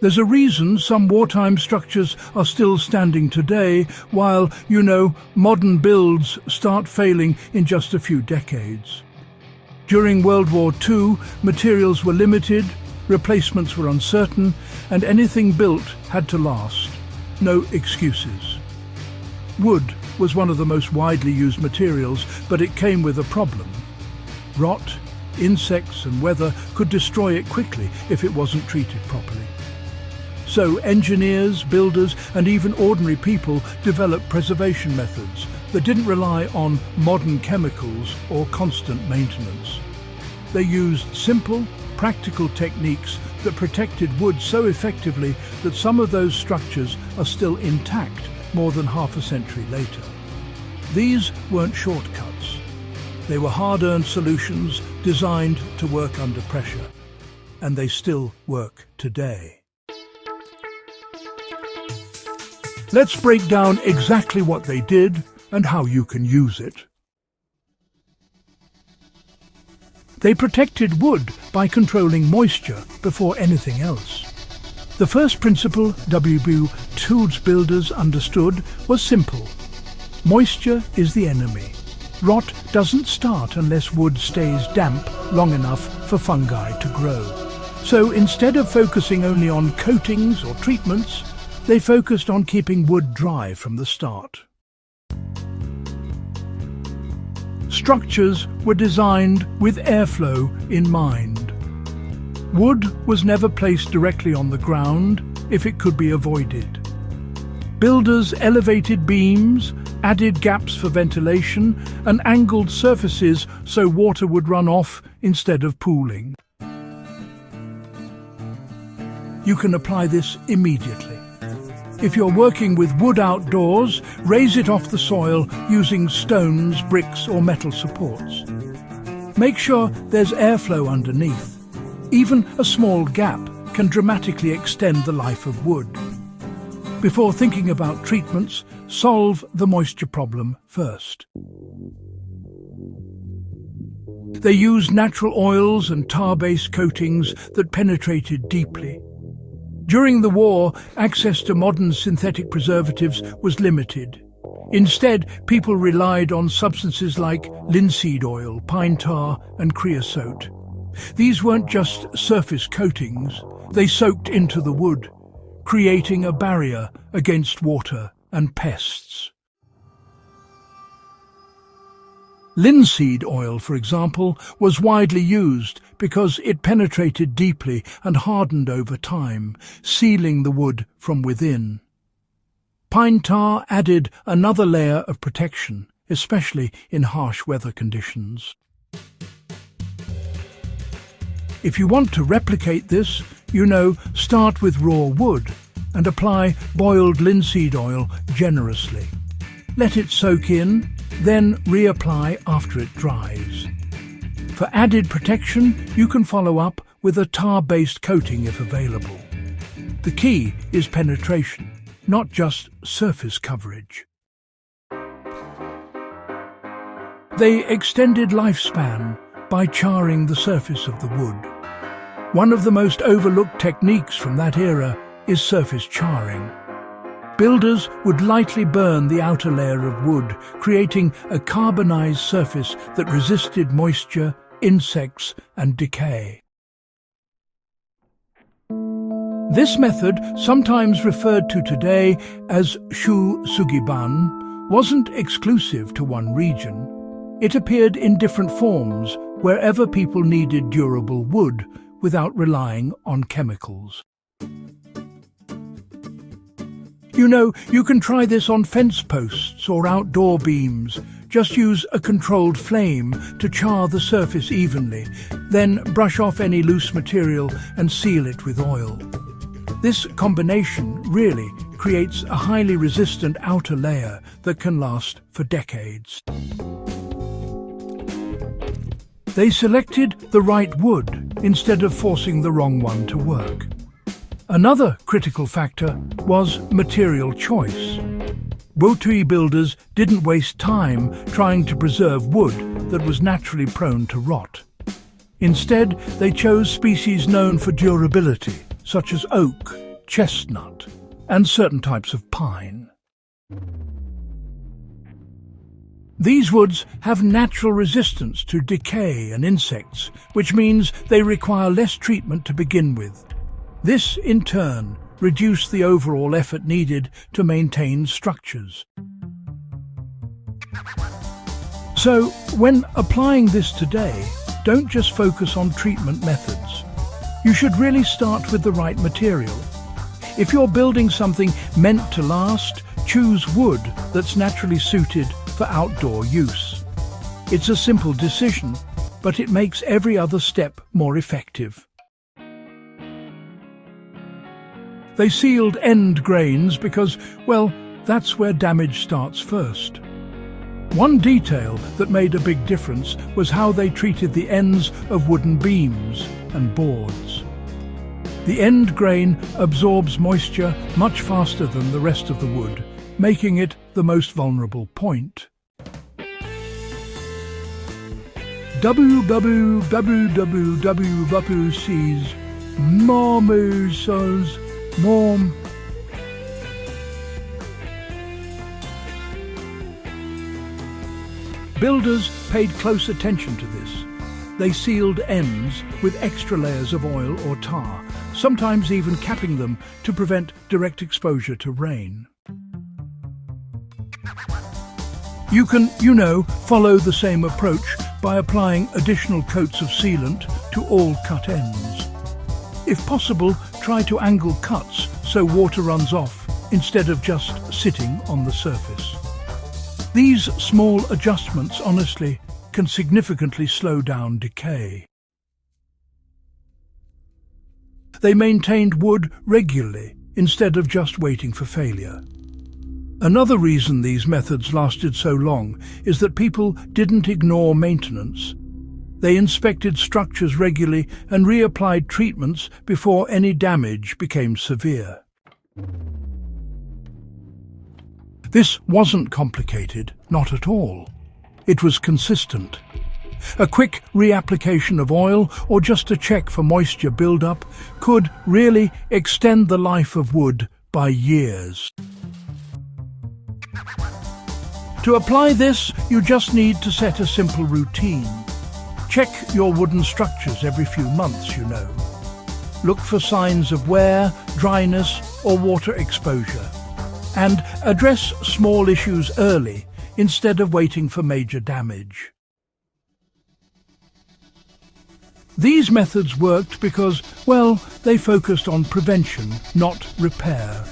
There's a reason some wartime structures are still standing today, while, modern builds start failing in just a few decades. During World War II, materials were limited, replacements were uncertain, and anything built had to last. No excuses. Wood was one of the most widely used materials, but it came with a problem. Rot, insects and weather could destroy it quickly if it wasn't treated properly. So engineers, builders and even ordinary people developed preservation methods that didn't rely on modern chemicals or constant maintenance. They used simple, practical techniques that protected wood so effectively that some of those structures are still intact more than half a century later. These weren't shortcuts. They were hard-earned solutions designed to work under pressure, and they still work today. Let's break down exactly what they did and how you can use it. They protected wood by controlling moisture before anything else. The first principle WWII builders understood was simple. Moisture is the enemy. Rot doesn't start unless wood stays damp long enough for fungi to grow. So instead of focusing only on coatings or treatments, they focused on keeping wood dry from the start. Structures were designed with airflow in mind. Wood was never placed directly on the ground if it could be avoided. Builders elevated beams, added gaps for ventilation, and angled surfaces so water would run off instead of pooling. You can apply this immediately. If you're working with wood outdoors, raise it off the soil using stones, bricks or metal supports. Make sure there's airflow underneath. Even a small gap can dramatically extend the life of wood. Before thinking about treatments, solve the moisture problem first. They used natural oils and tar-based coatings that penetrated deeply. During the war, access to modern synthetic preservatives was limited. Instead, people relied on substances like linseed oil, pine tar and creosote. These weren't just surface coatings, they soaked into the wood, creating a barrier against water and pests. Linseed oil, for example, was widely used because it penetrated deeply and hardened over time, sealing the wood from within. Pine tar added another layer of protection, especially in harsh weather conditions. If you want to replicate this, start with raw wood and apply boiled linseed oil generously. Let it soak in, then reapply after it dries. For added protection, you can follow up with a tar-based coating if available. The key is penetration, not just surface coverage. They extended lifespan by charring the surface of the wood. One of the most overlooked techniques from that era is surface charring. Builders would lightly burn the outer layer of wood, creating a carbonized surface that resisted moisture, insects and decay. This method, sometimes referred to today as shu sugiban, wasn't exclusive to one region. It appeared in different forms wherever people needed durable wood without relying on chemicals. You can try this on fence posts or outdoor beams. Just use a controlled flame to char the surface evenly, then brush off any loose material and seal it with oil. This combination really creates a highly resistant outer layer that can last for decades. They selected the right wood instead of forcing the wrong one to work. Another critical factor was material choice. WWII builders didn't waste time trying to preserve wood that was naturally prone to rot. Instead, they chose species known for durability, such as oak, chestnut, and certain types of pine. These woods have natural resistance to decay and insects, which means they require less treatment to begin with. This, in turn, reduces the overall effort needed to maintain structures. So, when applying this today, don't just focus on treatment methods. You should really start with the right material. If you're building something meant to last, choose wood that's naturally suited for outdoor use. It's a simple decision, but it makes every other step more effective. They sealed end grains because, well, that's where damage starts first. One detail that made a big difference was how they treated the ends of wooden beams and boards. The end grain absorbs moisture much faster than the rest of the wood, making it the most vulnerable point. WWII's Marmosa's Morm. Builders paid close attention to this. They sealed ends with extra layers of oil or tar, sometimes even capping them to prevent direct exposure to rain. You can, follow the same approach by applying additional coats of sealant to all cut ends. If possible, try to angle cuts so water runs off instead of just sitting on the surface. These small adjustments, honestly, can significantly slow down decay. They maintained wood regularly instead of just waiting for failure. Another reason these methods lasted so long is that people didn't ignore maintenance. They inspected structures regularly and reapplied treatments before any damage became severe. This wasn't complicated, not at all. It was consistent. A quick reapplication of oil or just a check for moisture buildup could really extend the life of wood by years. To apply this, you just need to set a simple routine. Check your wooden structures every few months, Look for signs of wear, dryness, or water exposure. And address small issues early instead of waiting for major damage. These methods worked because, well, they focused on prevention, not repair.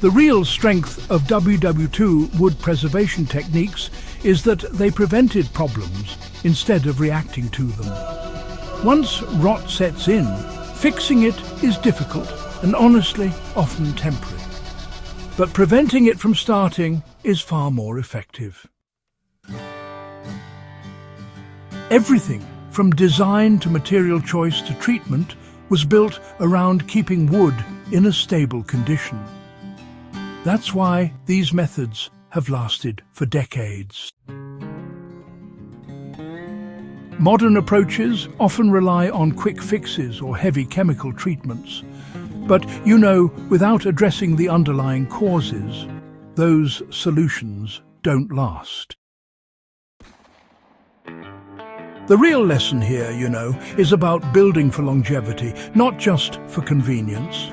The real strength of WWII wood preservation techniques is that they prevented problems instead of reacting to them. Once rot sets in, fixing it is difficult and honestly often temporary. But preventing it from starting is far more effective. Everything from design to material choice to treatment was built around keeping wood in a stable condition. That's why these methods have lasted for decades. Modern approaches often rely on quick fixes or heavy chemical treatments. But, without addressing the underlying causes, those solutions don't last. The real lesson here, is about building for longevity, not just for convenience.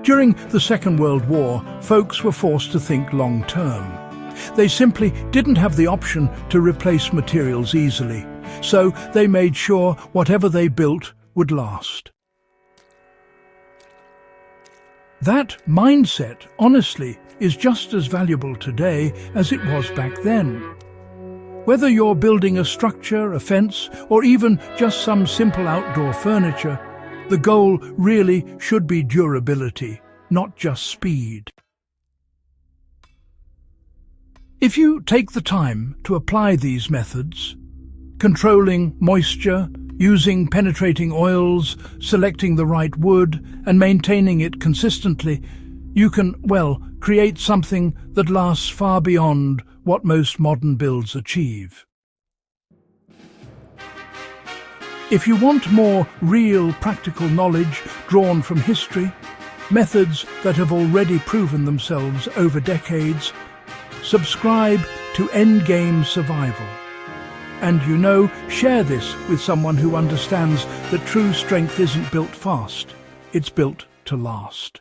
During the Second World War, folks were forced to think long-term. They simply didn't have the option to replace materials easily, so they made sure whatever they built would last. That mindset, honestly, is just as valuable today as it was back then. Whether you're building a structure, a fence, or even just some simple outdoor furniture, the goal really should be durability, not just speed. If you take the time to apply these methods, controlling moisture, using penetrating oils, selecting the right wood, and maintaining it consistently, you can, create something that lasts far beyond what most modern builds achieve. If you want more real, practical knowledge drawn from history, methods that have already proven themselves over decades. Subscribe to Endgame Survival. And share this with someone who understands that true strength isn't built fast, it's built to last.